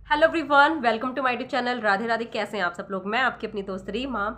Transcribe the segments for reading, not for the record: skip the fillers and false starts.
Hello everyone, welcome to my YouTube channel. Radhe Radhe. कैसे हैं आप सब लोग? मैं आपकी अपनी दोस्त रीमा।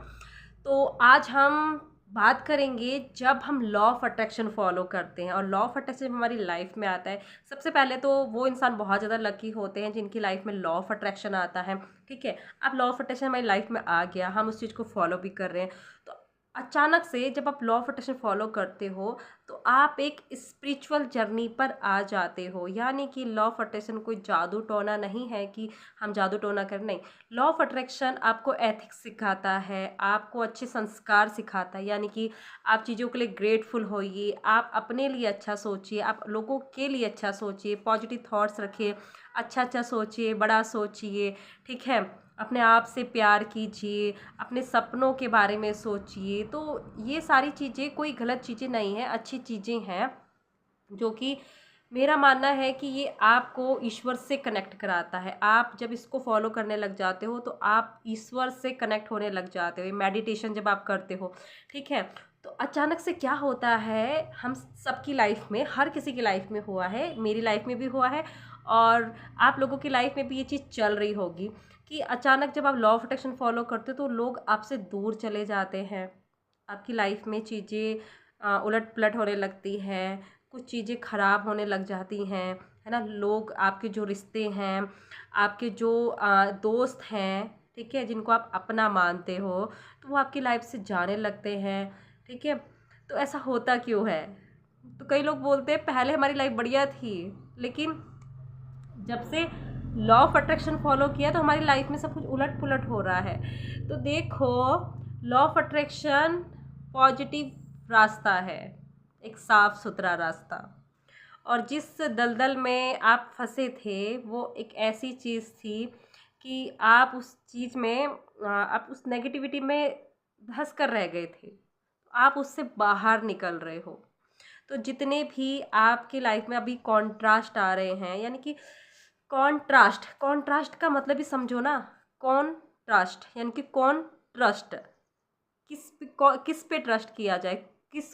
तो आज हम बात करेंगे जब हम लॉ ऑफ अट्रैक्शन फॉलो करते हैं और लॉ ऑफ अट्रैक्शन हमारी लाइफ में आता है। सबसे पहले तो वो इंसान बहुत ज़्यादा लकी होते हैं जिनकी लाइफ में लॉ ऑफ अट्रैक्शन आता है। ठीक है, अब लॉ ऑफ अट्रैक्शन हमारी लाइफ में आ गया, हम उस चीज़ को फॉलो भी कर रहे हैं। तो अचानक से जब आप लॉ ऑफ अट्रैक्शन फॉलो करते हो तो आप एक स्पिरिचुअल जर्नी पर आ जाते हो। यानी कि लॉ ऑफ अट्रैक्शन कोई जादू टोना नहीं है कि हम जादू टोना कर, नहीं। लॉ ऑफ अट्रैक्शन आपको एथिक्स सिखाता है, आपको अच्छे संस्कार सिखाता है। यानी कि आप चीज़ों के लिए ग्रेटफुल होइए, आप अपने लिए अच्छा सोचिए, आप लोगों के लिए अच्छा सोचिए, पॉजिटिव थॉट्स रखिए, अच्छा अच्छा सोचिए, बड़ा सोचिए। ठीक है, अपने आप से प्यार कीजिए, अपने सपनों के बारे में सोचिए। तो ये सारी चीज़ें कोई गलत चीज़ें नहीं हैं, अच्छी चीज़ें हैं जो कि मेरा मानना है कि ये आपको ईश्वर से कनेक्ट कराता है। आप जब इसको फॉलो करने लग जाते हो तो आप ईश्वर से कनेक्ट होने लग जाते हो। ये मेडिटेशन जब आप करते हो, ठीक है, तो अचानक से क्या होता है, हम सबकी लाइफ में, हर किसी की लाइफ में हुआ है, मेरी लाइफ में भी हुआ है और आप लोगों की लाइफ में भी ये चीज़ चल रही होगी कि अचानक जब आप लॉ ऑफ अट्रैक्शन फॉलो करते हो तो लोग आपसे दूर चले जाते हैं। आपकी लाइफ में चीज़ें उलट पलट होने लगती हैं, कुछ चीज़ें ख़राब होने लग जाती हैं, है ना। लोग, आपके जो रिश्ते हैं, आपके जो दोस्त हैं, ठीक है, जिनको आप अपना मानते हो, तो वो आपकी लाइफ से जाने लगते हैं। ठीक है, तो ऐसा होता क्यों है? तो कई लोग बोलते हैं पहले हमारी लाइफ बढ़िया थी, लेकिन जब से लॉ ऑफ अट्रैक्शन फॉलो किया तो हमारी लाइफ में सब कुछ उलट पुलट हो रहा है। तो देखो, लॉ ऑफ अट्रैक्शन पॉजिटिव रास्ता है, एक साफ सुथरा रास्ता। और जिस दलदल में आप फंसे थे वो एक ऐसी चीज़ थी कि आप उस चीज़ में, आप उस नेगेटिविटी में धंस कर रह गए थे। आप उससे बाहर निकल रहे हो। तो जितने भी आपकी लाइफ में अभी कॉन्ट्रास्ट आ रहे हैं, यानी कि कॉन्ट्रास्ट, कॉन्ट्रास्ट का मतलब ही समझो ना। कॉन्ट्रास्ट यानी कि कौन ट्रस्ट, किस पे ट्रस्ट किया जाए,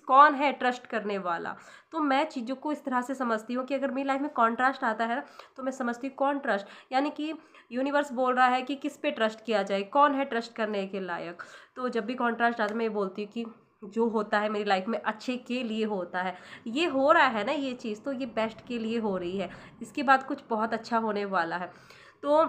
कौन है ट्रस्ट करने वाला। तो मैं चीज़ों को इस तरह से समझती हूँ कि अगर मेरी लाइफ में कॉन्ट्रास्ट आता है ना, तो मैं समझती हूँ कौन ट्रस्ट, यानी कि यूनिवर्स बोल रहा है कि किस पे ट्रस्ट किया जाए, कौन है ट्रस्ट करने के लायक। तो जब भी कॉन्ट्रास्ट आता है मैं ये बोलती हूँ कि जो होता है मेरी लाइफ में अच्छे के लिए होता है। ये हो रहा है ना ये चीज़, तो ये बेस्ट के लिए हो रही है, इसके बाद कुछ बहुत अच्छा होने वाला है। तो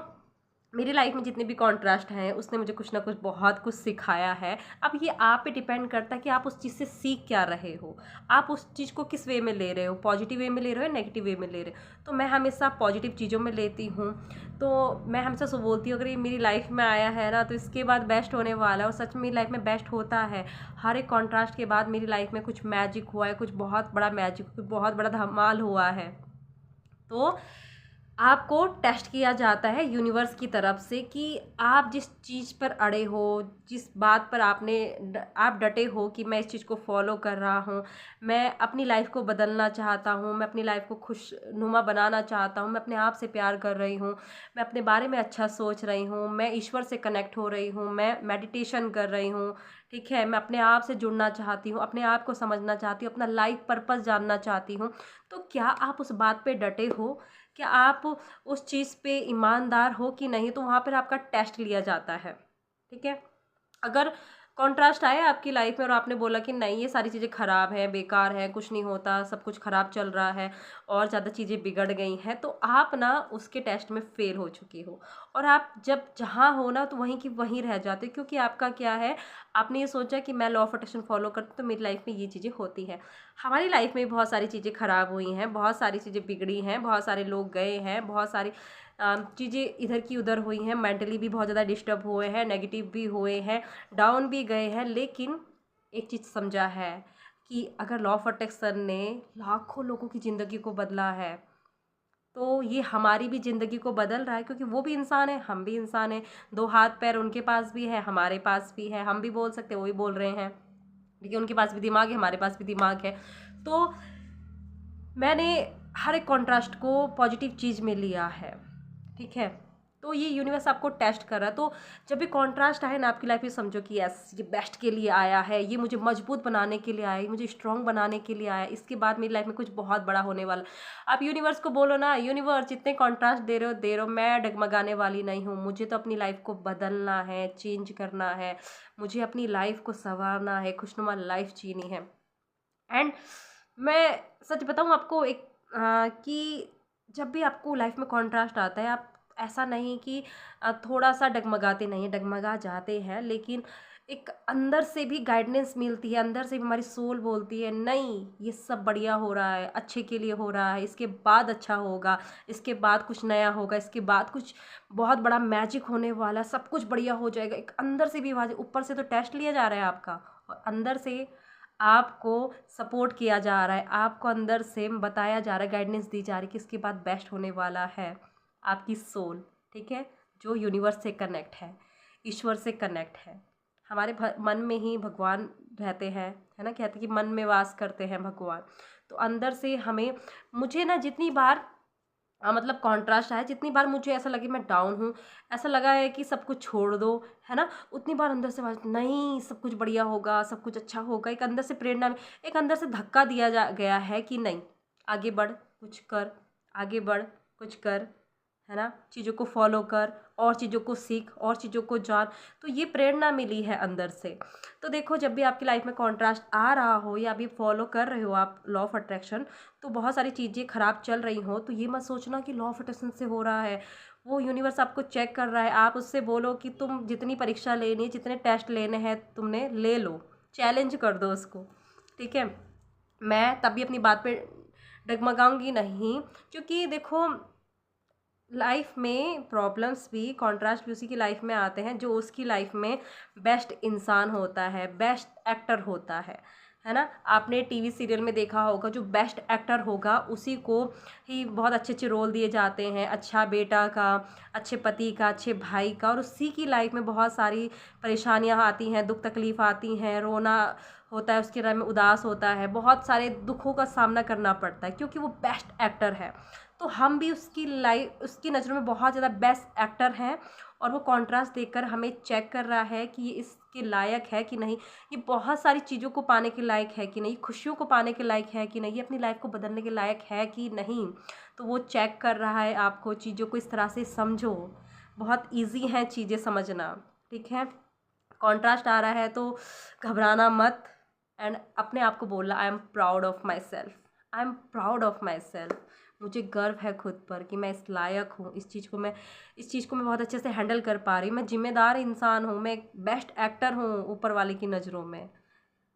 मेरी लाइफ में जितने भी कॉन्ट्रास्ट हैं उसने मुझे कुछ ना कुछ बहुत कुछ सिखाया है। अब ये आप पे डिपेंड करता है कि आप उस चीज़ से सीख क्या रहे हो, आप उस चीज़ को किस वे में ले रहे हो, पॉजिटिव वे में ले रहे हो, नेगेटिव वे में ले रहे हो। तो मैं हमेशा पॉजिटिव चीज़ों में लेती हूँ। तो मैं हमेशा सो बोलती हूँ अगर ये मेरी लाइफ में आया है ना तो इसके बाद बेस्ट होने वाला है, और सच में मेरी लाइफ में बेस्ट होता है। हर एक कॉन्ट्रास्ट के बाद मेरी लाइफ में कुछ मैजिक हुआ है, कुछ बहुत बड़ा मैजिक, कुछ बहुत बड़ा धमाल हुआ है। तो आपको टेस्ट किया जाता है यूनिवर्स की तरफ से कि आप जिस चीज़ पर अड़े हो, जिस बात पर आप डटे हो कि मैं इस चीज़ को फॉलो कर रहा हूँ, मैं अपनी लाइफ को बदलना चाहता हूँ, मैं अपनी लाइफ को खुशनुमा बनाना चाहता हूँ, मैं अपने आप से प्यार कर रही हूँ, मैं अपने बारे में अच्छा सोच रही हूँ, मैं ईश्वर से कनेक्ट हो रही हूँ, मैं मेडिटेशन कर रही हूँ। ठीक है, मैं अपने आप से जुड़ना चाहती हूँ, अपने आप को समझना चाहती हूँ, अपना लाइफ पर्पस जानना चाहती हूँ। तो क्या आप उस बात पे डटे हो? क्या आप उस चीज़ पे ईमानदार हो कि नहीं? तो वहाँ पर आपका टेस्ट लिया जाता है। ठीक है, अगर कॉन्ट्रास्ट आया आपकी लाइफ में और आपने बोला कि नहीं ये सारी चीज़ें ख़राब हैं, बेकार हैं, कुछ नहीं होता, सब कुछ ख़राब चल रहा है और ज़्यादा चीज़ें बिगड़ गई हैं, तो आप ना उसके टेस्ट में फ़ेल हो चुकी हो। और आप जब जहाँ हो ना तो वहीं की वहीं रह जाते हो, क्योंकि आपका क्या है, आपने ये सोचा कि मैं लॉ ऑफ अट्रैक्शन फॉलो करती हूँ तो मेरी लाइफ में ये चीज़ें होती हैं। हमारी लाइफ में बहुत सारी चीज़ें ख़राब हुई हैं, बहुत सारी चीज़ें बिगड़ी हैं, बहुत सारे लोग गए हैं, बहुत सारी चीज़ें इधर की उधर हुई हैं, मेंटली भी बहुत ज़्यादा डिस्टर्ब हुए हैं, नेगेटिव भी हुए हैं, डाउन भी गए हैं। लेकिन एक चीज़ समझा है कि अगर लॉ ऑफ अट्रैक्शन ने लाखों लोगों की ज़िंदगी को बदला है, तो ये हमारी भी ज़िंदगी को बदल रहा है, क्योंकि वो भी इंसान है, हम भी इंसान हैं। दो हाथ पैर उनके पास भी है, हमारे पास भी है, हम भी बोल सकते हैं, वो भी बोल रहे हैं। देखिए, उनके पास भी दिमाग है, हमारे पास भी दिमाग है। तो मैंने हर एक कॉन्ट्रास्ट को पॉजिटिव चीज़ में लिया है। ठीक है, तो ये यूनिवर्स आपको टेस्ट कर रहा है। तो जब भी कॉन्ट्रास्ट आए ना आपकी लाइफ में, समझो कि यस ये बेस्ट के लिए आया है, ये मुझे मजबूत बनाने के लिए आया है, मुझे स्ट्रांग बनाने के लिए आया है, इसके बाद मेरी लाइफ में कुछ बहुत बड़ा होने वाला। आप यूनिवर्स को बोलो ना, यूनिवर्स जितने कॉन्ट्रास्ट दे रहे हो, मैं डगमगाने वाली नहीं हूँ, मुझे तो अपनी लाइफ को बदलना है, चेंज करना है, मुझे अपनी लाइफ को संवारना है, खुशनुमा लाइफ जीनी है। एंड मैं सच बताऊँ आपको एक कि जब भी आपको लाइफ में कॉन्ट्रास्ट आता है, आप ऐसा नहीं कि थोड़ा सा डगमगाते नहीं, डगमगा जाते हैं, लेकिन एक अंदर से भी गाइडेंस मिलती है, अंदर से भी हमारी सोल बोलती है नहीं ये सब बढ़िया हो रहा है, अच्छे के लिए हो रहा है, इसके बाद अच्छा होगा, इसके बाद कुछ नया होगा, इसके बाद कुछ बहुत बड़ा मैजिक होने वाला, सब कुछ बढ़िया हो जाएगा। एक अंदर से भी आवाज़, ऊपर से तो टेस्ट लिया जा रहा है आपका, और अंदर से आपको सपोर्ट किया जा रहा है, आपको अंदर से बताया जा रहा है, गाइडेंस दी जा रही है कि इसके बाद बेस्ट होने वाला है। आपकी सोल, ठीक है, जो यूनिवर्स से कनेक्ट है, ईश्वर से कनेक्ट है, हमारे मन में ही भगवान रहते हैं, है ना, कहते हैं कि मन में वास करते हैं भगवान। तो अंदर से हमें, मुझे ना जितनी बार मतलब कॉन्ट्रास्ट आया, जितनी बार मुझे ऐसा लगे मैं डाउन हूँ, ऐसा लगा है कि सब कुछ छोड़ दो, है ना, उतनी बार अंदर से आवाज़ नहीं सब कुछ बढ़िया होगा, सब कुछ अच्छा होगा। एक अंदर से प्रेरणा, एक अंदर से धक्का दिया जा गया है कि नहीं आगे बढ़, कुछ कर, आगे बढ़, कुछ कर, है ना, चीज़ों को फॉलो कर, और चीज़ों को सीख, और चीज़ों को जान। तो ये प्रेरणा मिली है अंदर से। तो देखो जब भी आपकी लाइफ में कॉन्ट्रास्ट आ रहा हो, या अभी फॉलो कर रहे हो आप लॉ ऑफ अट्रैक्शन, तो बहुत सारी चीज़ें ख़राब चल रही हो, तो ये मत सोचना कि लॉ ऑफ अट्रैक्शन से हो रहा है। वो यूनिवर्स आपको चेक कर रहा है। आप उससे बोलो कि तुम जितनी परीक्षा लेनी है, जितने टेस्ट लेने हैं तुमने ले लो, चैलेंज कर दो उसको, ठीक है। मैं तभी अपनी बात पे डगमगाऊंगी नहीं, क्योंकि देखो लाइफ में प्रॉब्लम्स भी, कॉन्ट्रास्ट भी उसी की लाइफ में आते हैं जो उसकी लाइफ में बेस्ट इंसान होता है, बेस्ट एक्टर होता है ना। आपने टीवी सीरियल में देखा होगा, जो बेस्ट एक्टर होगा उसी को ही बहुत अच्छे अच्छे रोल दिए जाते हैं, अच्छा बेटा का, अच्छे पति का, अच्छे भाई का, और उसी की लाइफ में बहुत सारी परेशानियां आती हैं, दुख तकलीफ आती हैं, रोना होता है उसके लाइफ में, उदास होता है, बहुत सारे दुखों का सामना करना पड़ता है, क्योंकि वो बेस्ट एक्टर है। तो हम भी उसकी लाइफ, उसकी नज़रों में बहुत ज़्यादा बेस्ट एक्टर हैं, और वो कॉन्ट्रास्ट देखकर हमें चेक कर रहा है कि ये इसके लायक है कि नहीं, ये बहुत सारी चीज़ों को पाने के लायक है कि नहीं, खुशियों को पाने के लायक है कि नहीं, ये अपनी लाइफ को बदलने के लायक है कि नहीं। तो वो चेक कर रहा है आपको। चीज़ों को इस तरह से समझो, बहुत ईजी हैं चीज़ें समझना, ठीक है। कॉन्ट्रास्ट आ रहा है तो घबराना मत, एंड अपने आप को बोलना I am proud of my self, I am proud of my self, मुझे गर्व है खुद पर कि मैं इस लायक हूँ, इस चीज़ को मैं बहुत अच्छे से हैंडल कर पा रही हूँ, मैं जिम्मेदार इंसान हूँ, मैं एक बेस्ट एक्टर हूँ ऊपर वाले की नज़रों में,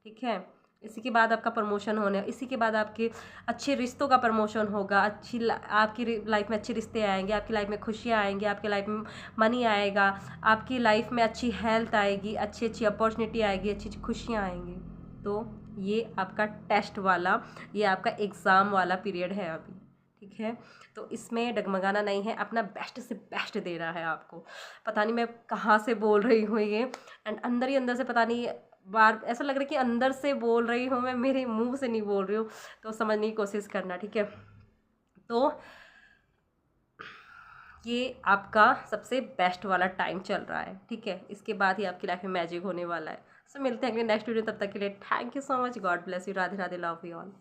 ठीक है। इसी के बाद आपका प्रमोशन होने, इसी के बाद आपके अच्छे रिश्तों का प्रमोशन होगा, आपकी लाइफ में अच्छे रिश्ते आएंगे, आपकी लाइफ में खुशियाँ आएंगी, आपकी लाइफ में मनी आएगा, आपकी लाइफ में अच्छी हेल्थ आएगी, अच्छी अच्छी अपॉर्चुनिटी आएगी, अच्छी अच्छी खुशियाँ आएंगी। तो ये आपका टेस्ट वाला, ये आपका एग्ज़ाम वाला पीरियड है अभी, ठीक है। तो इसमें डगमगाना नहीं है, अपना बेस्ट से बेस्ट देना है आपको। पता नहीं मैं कहाँ से बोल रही हूँ ये, एंड अंदर ही अंदर से पता नहीं, बार ऐसा लग रहा है कि अंदर से बोल रही हूँ मैं, मेरे मुंह से नहीं बोल रही हूँ। तो समझने की कोशिश करना, ठीक है। तो ये आपका सबसे बेस्ट वाला टाइम चल रहा है, ठीक है। इसके बाद ही आपकी लाइफ में मैजिक होने वाला है। सो मिलते हैं अगले नेक्स्ट वीडियो, तब तक के लिए thank you so much, God bless you, Radhe Radhe, love you all.